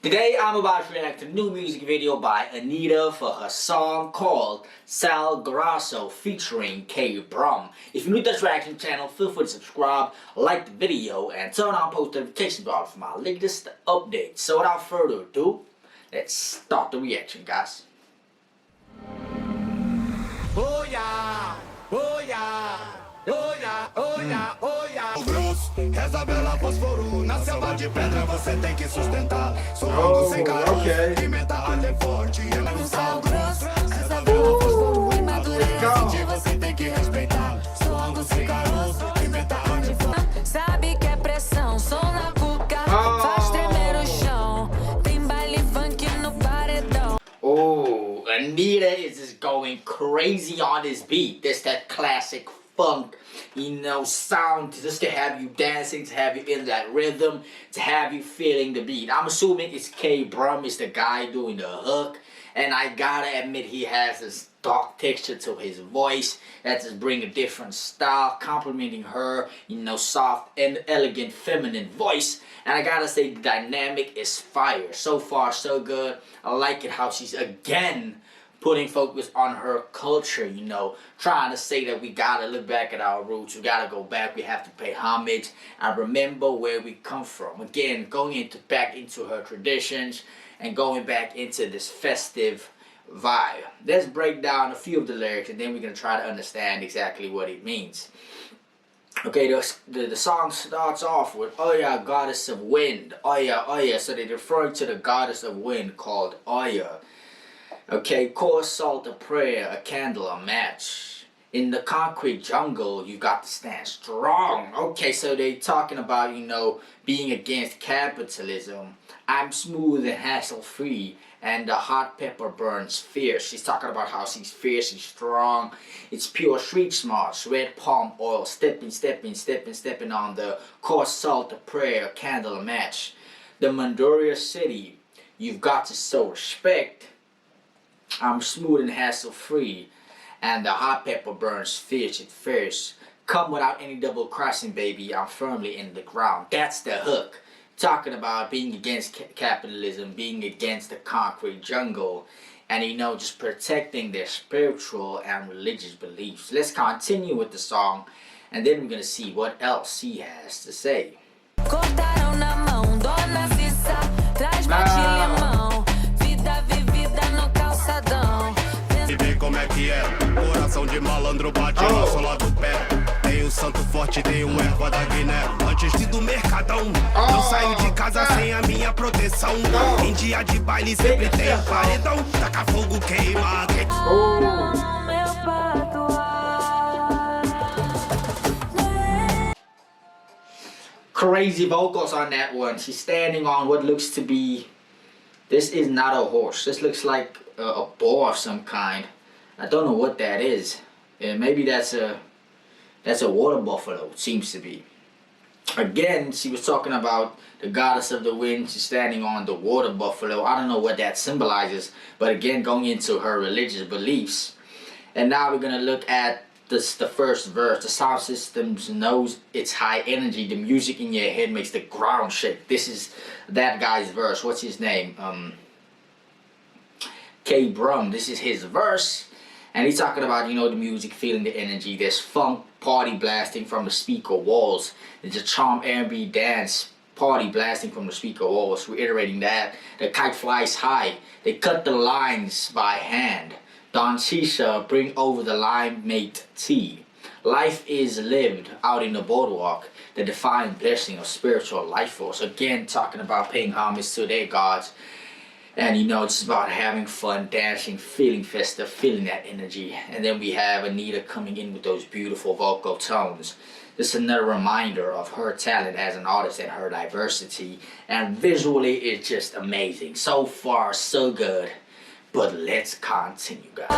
Today I'm about to react to a new music video by Anitta for her song called Grosso featuring KBrum. If you're new to this reaction channel, feel free to subscribe, like the video, and turn on post notification bell for my latest updates. So without further ado, let's start the reaction, guys. Oh yeah, oh yeah, oh yeah, oh yeah, oh yeah. O grosso, reza pela fósforo. Na selva de pedra você tem que sustentar. Soando sem caroço, pimenta alho forte. Eu não sal grosso, reza pela fósforo. E madureza você tem que respeitar. Soando sem caroço, pimenta alho forte. Sabe que é pressão, som na cuca, faz tremer o chão. Tem baile funk no paredão. Oh, Anitta is just going crazy on this beat. There's that classic funk, sound just to have you dancing, to have you in that rhythm, to have you feeling the beat. I'm assuming it's KBrum is the guy doing the hook, and I gotta admit he has this dark texture to his voice that just bring a different style, complementing her, soft and elegant feminine voice. And I gotta say the dynamic is fire. So far so good. I like it how she's again putting focus on her culture, trying to say that we gotta look back at our roots, we gotta go back, we have to pay homage and remember where we come from. Again, going back into her traditions and going back into this festive vibe. Let's break down a few of the lyrics and then we're gonna try to understand exactly what it means. Okay, the song starts off with Oya, goddess of wind. Oya, Oya, so they're referring to the goddess of wind called Oya. Okay, coarse salt, a prayer, a candle, a match. In the concrete jungle, you got to stand strong. Okay, so they talking about, being against capitalism. I'm smooth and hassle-free, and the hot pepper burns fierce. She's talking about how she's fierce and strong. It's pure street smarts, red palm oil, stepping on the coarse salt, a prayer, a candle, a match. The Manduria city, you've got to show respect. I'm smooth and hassle-free, and the hot pepper burns fierce at first. Come without any double crossing, baby, I'm firmly in the ground. That's the hook. Talking about being against capitalism, being against the concrete jungle, and just protecting their spiritual and religious beliefs. Let's continue with the song, and then we're gonna see what else he has to say. Cortaram na mão, dona Cissa, traz bate limão. Vida vivida no calçadão. E vê como é que é. Coração de malandro bate no sola do pé. Tem o santo forte, tem o erva da Guiné. Antes de do mercadão, não saio de casa sem a minha proteção. Em dia de baile sempre tem o paredão. Taca fogo, queima. Meu patuá. Crazy vocals on that one. She's standing on what looks to be, this is not a horse. This looks like a boar of some kind. I don't know what that is. Maybe that's a water buffalo, it seems to be. Again, she was talking about the goddess of the wind. She's standing on the water buffalo. I don't know what that symbolizes, but again, going into her religious beliefs. And now we're going to look at the first verse. The sound system knows it's high energy. The music in your head makes the ground shake. This is that guy's verse. What's his name? KBrum. This is his verse. And he's talking about, the music, feeling the energy. There's funk, party blasting from the speaker walls. There's a charm R&B dance, party blasting from the speaker walls. Reiterating that. The kite flies high. They cut the lines by hand. Don Shisha, bring over the lime-mate tea. Life is lived out in the boardwalk. The divine blessing of spiritual life force. Again, talking about paying homage to their gods. And it's about having fun, dancing, feeling festive, feeling that energy. And then we have Anitta coming in with those beautiful vocal tones. This is another reminder of her talent as an artist and her diversity. And visually, it's just amazing. So far, so good. But let's continue, guys.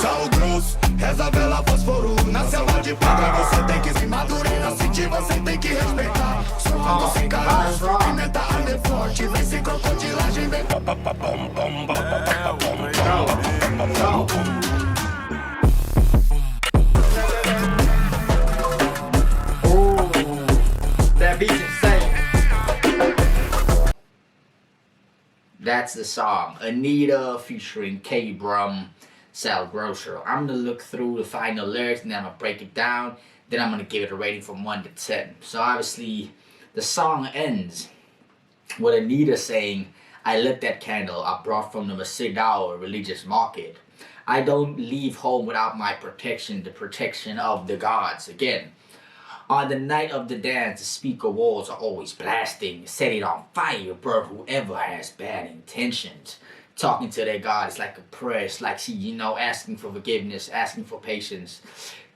Sal grosso, reza pela fósforo. Na selva de pedra você tem que se madureira. Sentir você tem que respeitar. Soando sem caroço, pimenta alho forte. Vem sem crocodilagem, vem. That beat's insane. That's the song. Anitta featuring KBrum, Grosso. I'm gonna look through the final lyrics and then I'm gonna break it down. Then I'm gonna give it a rating from 1 to 10. So obviously, the song ends with Anitta saying, "I lit that candle I brought from the Masigao religious market. I don't leave home without my protection, the protection of the gods." Again, on the night of the dance, the speaker walls are always blasting. Set it on fire, burn whoever has bad intentions. Talking to their God, it's like a prayer. It's like she, asking for forgiveness, asking for patience.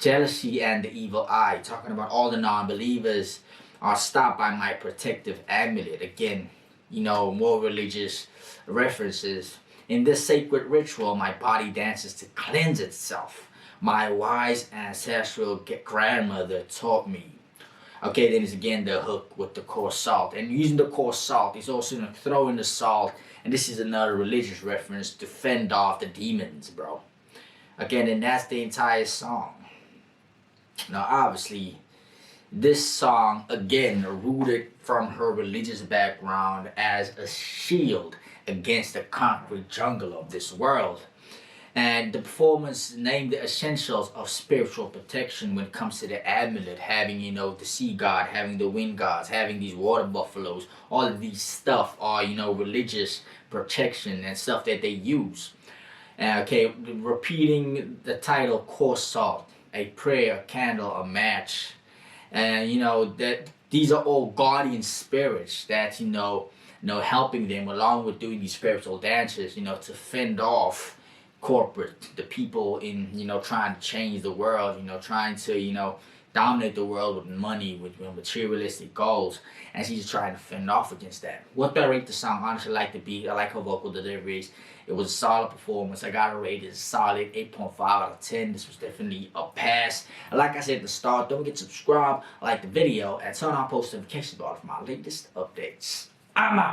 Jealousy and the evil eye. Talking about all the non-believers are stopped by my protective amulet. Again, more religious references. In this sacred ritual, my body dances to cleanse itself. My wise ancestral grandmother taught me. Okay, then it's again the hook with the coarse salt. And using the coarse salt, he's also going to throw in the salt. And this is another religious reference to fend off the demons, bro. Again, and that's the entire song. Now, obviously, this song, again, rooted from her religious background as a shield against the concrete jungle of this world. And the performance named the essentials of spiritual protection when it comes to the amulet, having, the sea god, having the wind gods, having these water buffaloes, all of these stuff are, religious protection and stuff that they use. Okay, repeating the title, coarse salt, a prayer, a candle, a match. And, that these are all guardian spirits that, helping them along with doing these spiritual dances, to fend off corporate, the people in, trying to change the world, trying to, dominate the world with money, with materialistic goals. And she's trying to fend off against that. What do I rate the song? Honestly, I like the beat. I like her vocal deliveries. It was a solid performance. I got it rated solid 8.5 out of 10. This was definitely a pass. And like I said at the start, don't forget to subscribe, like the video, and turn on post notifications for all of my latest updates. I'm out.